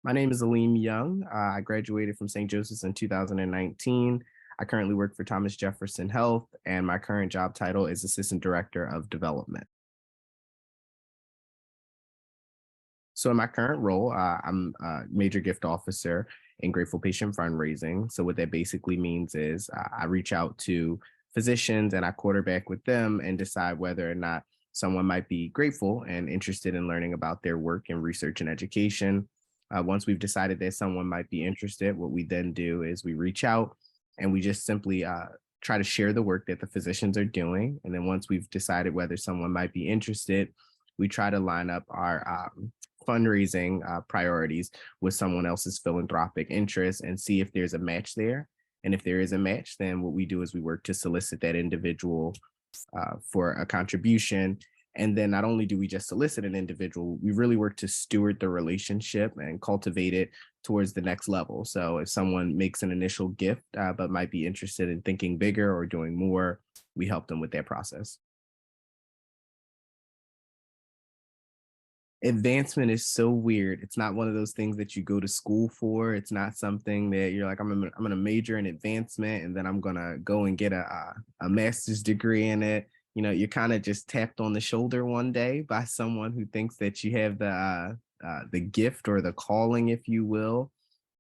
My name is Alim Young. I graduated from St. Joseph's in 2019. I currently work for Thomas Jefferson Health, and my current job title is Assistant Director of Development. So, in my current role, I'm a major gift officer in Grateful Patient Fundraising. So, what that basically means is I reach out to physicians and I quarterback with them and decide whether or not someone might be grateful and interested in learning about their work in research and education. Once we've decided that someone might be interested, what we then do is we reach out and we just simply try to share the work that the physicians are doing. And then once we've decided whether someone might be interested, we try to line up our fundraising priorities with someone else's philanthropic interest and see if there's a match there. And if there is a match, then what we do is we work to solicit that individual for a contribution. And then not only do we just solicit an individual, we really work to steward the relationship and cultivate it towards the next level. So if someone makes an initial gift, but might be interested in thinking bigger or doing more, we help them with that process. Advancement is so weird. It's not one of those things that you go to school for. It's not something that you're like, I'm gonna major in advancement and then I'm gonna go and get a master's degree in it. You know, you're kind of just tapped on the shoulder one day by someone who thinks that you have the gift or the calling, if you will.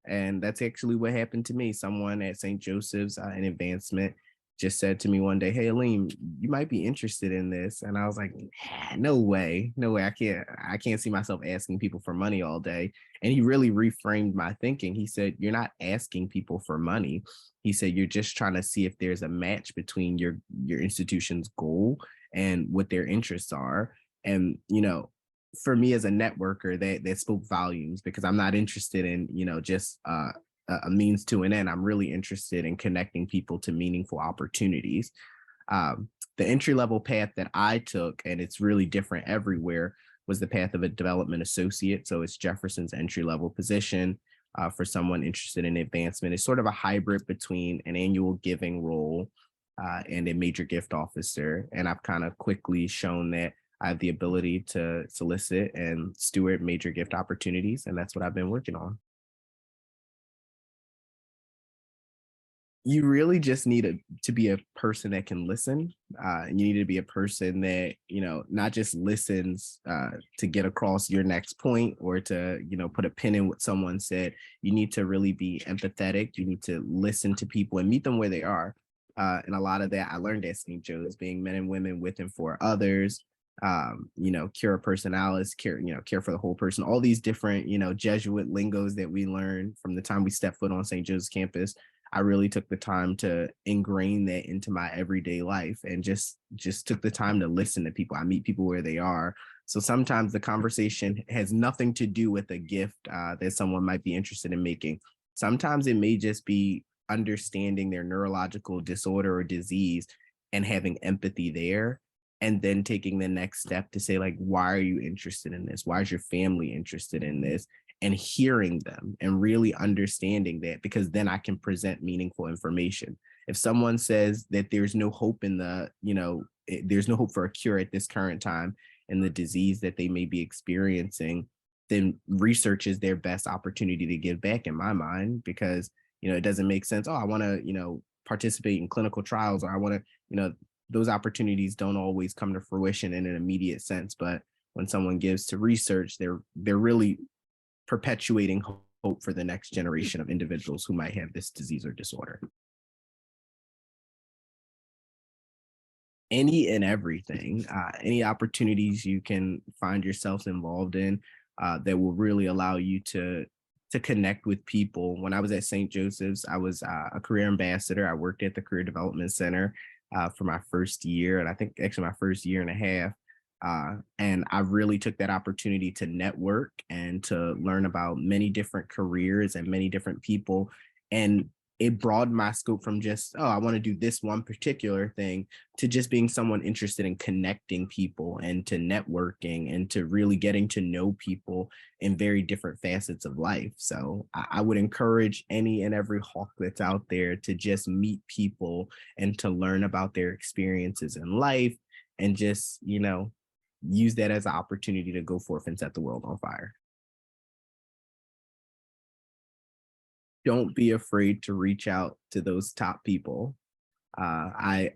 And that's actually what happened to me. Someone at St. Joseph's in advancement just said to me one day, "Hey, Alim, you might be interested in this." And I was like, No way, no way. I can't see myself asking people for money all day." And he really reframed my thinking. He said, "You're not asking people for money." He said, "You're just trying to see if there's a match between your institution's goal and what their interests are." And for me as a networker, that spoke volumes because I'm not interested in just a means to an end. I'm really interested in connecting people to meaningful opportunities. The entry level path that I took, and it's really different everywhere, was the path of a development associate. So it's Jefferson's entry level position for someone interested in advancement. It's sort of a hybrid between an annual giving role and a major gift officer. And I've kind of quickly shown that I have the ability to solicit and steward major gift opportunities. And that's what I've been working on. You really just need to be a person that can listen. And you need to be a person that, not just listens to get across your next point or to, put a pin in what someone said. You need to really be empathetic. You need to listen to people and meet them where they are. And a lot of that I learned at St. Joe's, being men and women with and for others. Cura personalis, care for the whole person. All these different, Jesuit lingos that we learn from the time we step foot on St. Joe's campus. I really took the time to ingrain that into my everyday life and just took the time to listen to people. I meet people where they are. So sometimes the conversation has nothing to do with a gift that someone might be interested in making. Sometimes it may just be understanding their neurological disorder or disease and having empathy there, and then taking the next step to say, like, why are you interested in this? Why is your family interested in this? And hearing them and really understanding that, because then I can present meaningful information. If someone says that there's no hope in there's no hope for a cure at this current time in the disease that they may be experiencing, then research is their best opportunity to give back, in my mind, because it doesn't make sense. Oh, I want to participate in clinical trials, or I want to those opportunities don't always come to fruition in an immediate sense. But when someone gives to research, they're really perpetuating hope for the next generation of individuals who might have this disease or disorder. Any and everything, any opportunities you can find yourselves involved in that will really allow you to connect with people. When I was at St. Joseph's, I was a career ambassador. I worked at the Career Development Center for my first year, and I think actually my first year and a half. And I really took that opportunity to network and to learn about many different careers and many different people. And it broadened my scope from just, oh, I want to do this one particular thing, to just being someone interested in connecting people and to networking and to really getting to know people in very different facets of life. So I would encourage any and every hawk that's out there to just meet people and to learn about their experiences in life, and just, use that as an opportunity to go forth and set the world on fire. Don't be afraid to reach out to those top people. Uh, I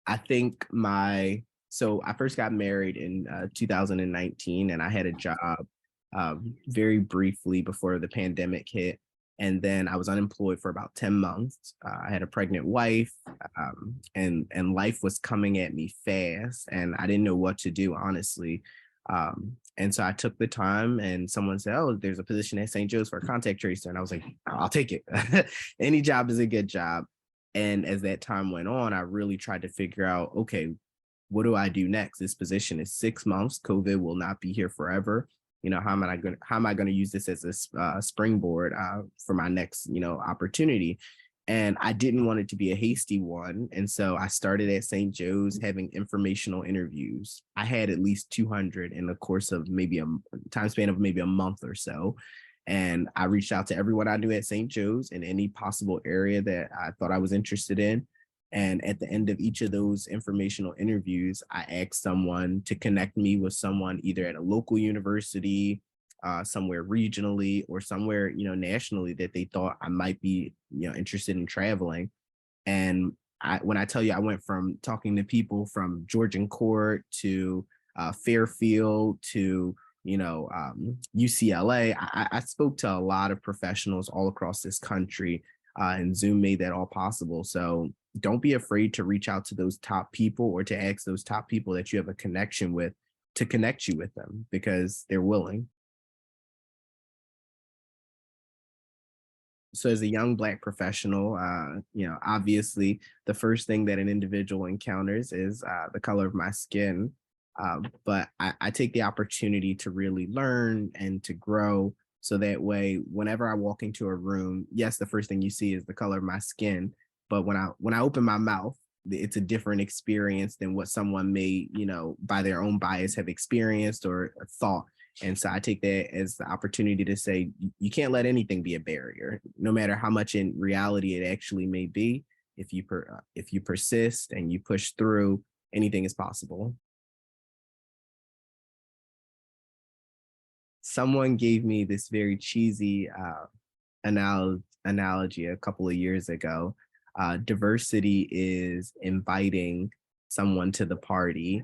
I think my so I first got married in 2019, and I had a job very briefly before the pandemic hit, and then I was unemployed for about 10 months. I had a pregnant wife, and life was coming at me fast, and I didn't know what to do, honestly. And so I took the time, and someone said, "Oh, there's a position at St. Joe's for a contact tracer," and I was like, "I'll take it. Any job is a good job." And as that time went on, I really tried to figure out, okay, what do I do next? This position is 6 months. COVID will not be here forever. How am I going to use this as a springboard for my next, opportunity? And I didn't want it to be a hasty one. And so I started at St. Joe's having informational interviews. I had at least 200 in the course of maybe a time span of maybe a month or so. And I reached out to everyone I knew at St. Joe's in any possible area that I thought I was interested in. And at the end of each of those informational interviews, I asked someone to connect me with someone either at a local university, somewhere regionally, or somewhere, nationally that they thought I might be, interested in traveling. And when I tell you, I went from talking to people from Georgian Court to Fairfield to UCLA. I spoke to a lot of professionals all across this country, and Zoom made that all possible. So don't be afraid to reach out to those top people or to ask those top people that you have a connection with to connect you with them because they're willing. So as a young black professional, obviously the first thing that an individual encounters is the color of my skin. But I take the opportunity to really learn and to grow. So that way, whenever I walk into a room, yes, the first thing you see is the color of my skin. But when I open my mouth, it's a different experience than what someone may, by their own bias have experienced or thought. And so I take that as the opportunity to say, you can't let anything be a barrier, no matter how much in reality it actually may be. If you persist and you push through, anything is possible. Someone gave me this very cheesy analogy a couple of years ago. Diversity is inviting someone to the party.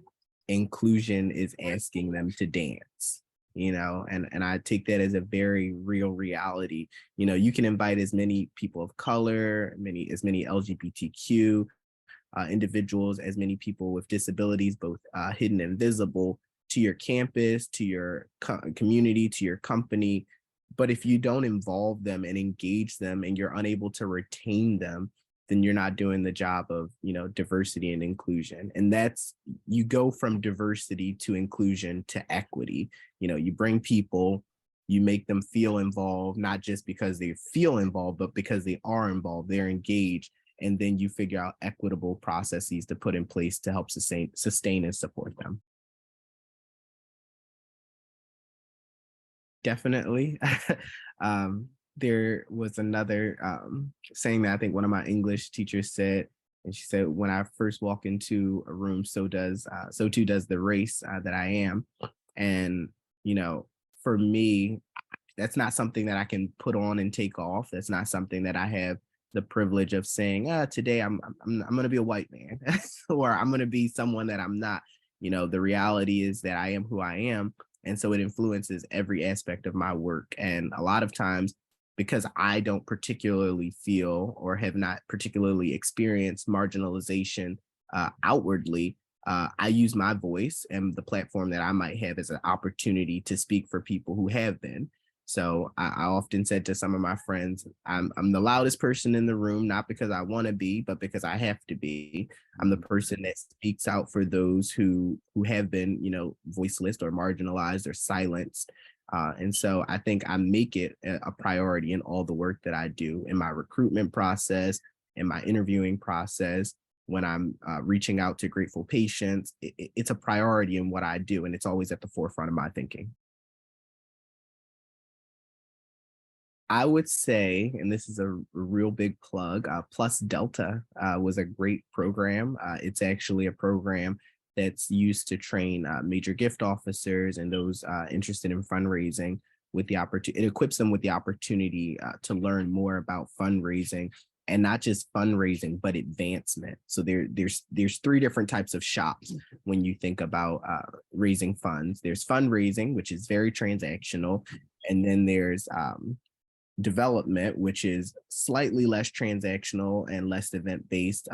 Inclusion is asking them to dance. And I take that as a very real reality. You can invite as many people of color, as many LGBTQ individuals, as many people with disabilities, both hidden and visible, to your campus, to your community, to your company. But if you don't involve them and engage them and you're unable to retain them, then you're not doing the job of, diversity and inclusion. And that's, you go from diversity to inclusion to equity. You bring people, you make them feel involved, not just because they feel involved, but because they are involved, they're engaged. And then you figure out equitable processes to put in place to help sustain and support them. Definitely. There was another saying that I think one of my English teachers said, and she said, "When I first walk into a room, so too does the race that I am." And for me, that's not something that I can put on and take off. That's not something that I have the privilege of saying, today I'm going to be a white man or I'm going to be someone that I'm not. The reality is that I am who I am. And so it influences every aspect of my work. And a lot of times, because I don't particularly feel or have not particularly experienced marginalization outwardly, I use my voice and the platform that I might have as an opportunity to speak for people who have been. So I often said to some of my friends, I'm the loudest person in the room, not because I want to be, but because I have to be. I'm the person that speaks out for those who have been, voiceless or marginalized or silenced. And so I think I make it a priority in all the work that I do in my recruitment process, in my interviewing process, when I'm reaching out to grateful patients. It's a priority in what I do, and it's always at the forefront of my thinking. I would say, and this is a real big plug, Plus Delta was a great program. It's actually a program that's used to train major gift officers and those interested in fundraising with the opportunity. It equips them with the opportunity to learn more about fundraising, and not just fundraising, but advancement. So there's three different types of shops when you think about raising funds. There's fundraising, which is very transactional, and then there's development, which is slightly less transactional and less event based,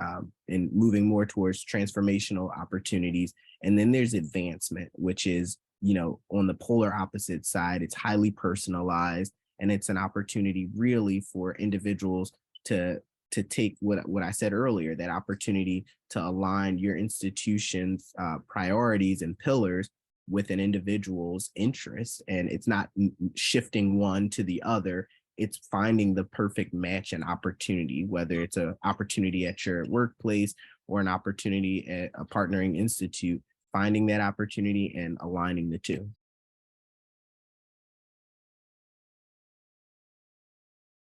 and moving more towards transformational opportunities. And then there's advancement, which is, on the polar opposite side. It's highly personalized, and it's an opportunity really for individuals to take what I said earlier, that opportunity to align your institution's priorities and pillars with an individual's interests. And it's not shifting one to the other. It's finding the perfect match and opportunity, whether it's an opportunity at your workplace or an opportunity at a partnering institute, finding that opportunity and aligning the two.